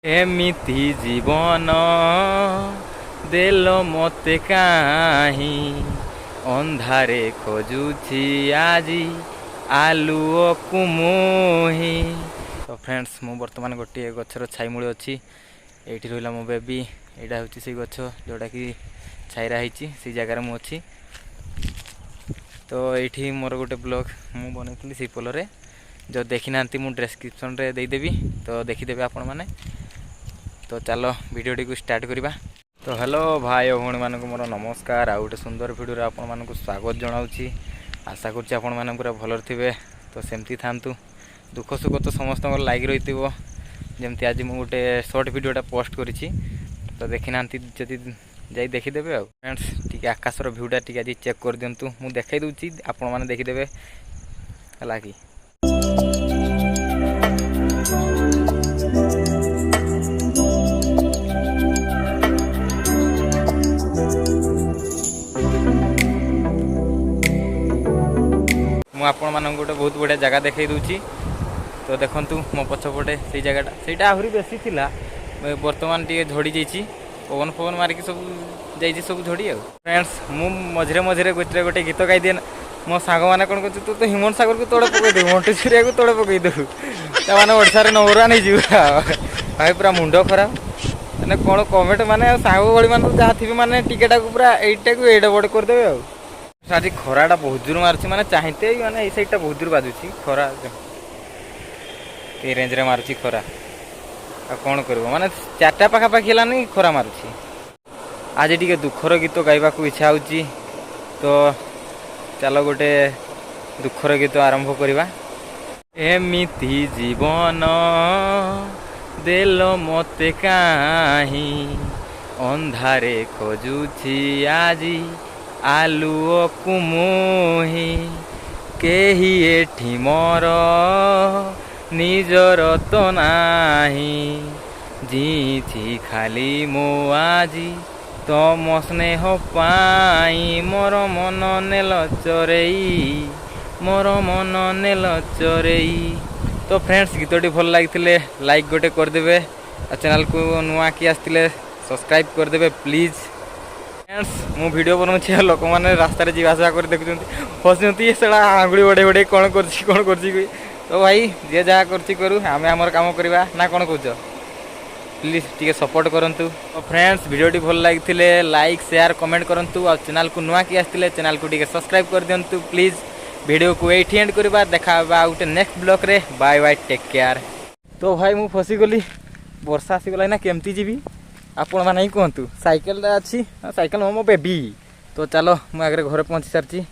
एमिति जीवन देलो मते काहि अंधारे खोजुछि आजी आलुओ कुमुहि। तो फ्रेंड्स मु बर्तमान गोटे गछर छाईमूली अच्छी ये रहा मो बेबी यहाँ हूँ से गछ जोटा कि छाईरा होती से जगार मुझी। तो ये मोर गोटे ब्लॉग मु बनई से पोलरे जो देखी ना मु डिस्क्रिप्शन रे देदेवी तो देखीदेवे आपण मैंने। तो चलो वीडियोटी को स्टार्ट करवा। तो हेलो भाई और भौणी मानक मोर नमस्कार। आ गोटे सुंदर वीडियो आपण मानक स्वागत जनाऊँगी। आशा करुँच आपण मैंने पूरा भलर थे। तो सेमती थांतु दुख सुख तो समस्त लाग रही जमती आज मुझे गोटे सर्ट वीडियोटा पोस्ट करी तो देखी ना जदि जाई देखीदेवे। आ फ्रेंड्स टी आकाशर भ्यूटा टी आज चेक कर दिंतु मुझे देखई दूची आपण मैंने देखीदेवे है कि आपण मानक गोटे बहुत बढ़िया जगह देखई दूची। तो देखंतु मो पछपटे से जगहटा सेटा आहरी बेसी थिला वर्तमान टी झड़ी जाइए पवन फवन मारिक सब जाइए सब झड़ी। आ फ्रेंड्स मु मझे मझे गोटे गीत गाई दिए मो सांग मैंने कौन कर तू तो हिमन सागर को तोड़े पकई दे मंटू छुरिया को तोड़े पकई दे मैंने ओडार नंबर नहीं जीवा भाई पूरा मुंड खराब मैंने कौन कमेंट माने सांग भली मान जहाँ थी मैंने टिकेटा को पूरा एटा को एड बड़ करदे। आज खराटा बहुत जोर मार्च मैंने चाहते मैंने ये साइडटा बहुत जोर बाजुची खरा ये रेंज रे मारुची खरा आ कौन कर माने चार्टा पाखापाखि है खरा मारुची। आज टी दुखर गीत गाइबा को इच्छा होची तो चलो गोटे दुखर गीत आरंभ करवा। एमिति जीवन देलो मते काहि अंधारे खोजुछि आजी आलुओ कुमुहि केहि एठी मोर निजर तो नाही जीछि खाली मो आजी तम स्नेह पाई मोर मन नेल चोरेई मोर मन नेल चोरेई। तो फ्रेंड्स गीतटी भल लगी लाइक गोटे करदे चैनल को नुआ कि आसते सब्सक्राइब करदे प्लीज। फ्रेंड्स मु वीडियो बनाऊँ लोक मैंने रास्तार जावासा कर देखुं हसुँच से आंगुड़ी बढ़े बढ़े कौन कर तो भाई जी जहाँ करूँ आम आमर कम करवा ना कौन कौच प्लीज टी सपोर्ट करूँ। तो फ्रेंड्स वीडियोटी भल लगी लाइक शेयर कमेंट करूँ और चैनल को नुआ कि आसते चैनल को टी सब्सक्राइब कर दिंतु प्लीज। वीडियो को ये एंड करवा देखा गोटे नेक्स्ट ब्लॉग रे बाय बाय टेक केयर। तो भाई मु फसीगली वर्षा आसीगला ना केमती जीवी आपण मैंने ही कहतु साइकेल अच्छी साइकेल मो बेबी। तो चलो मुझे घर पहुँची सारी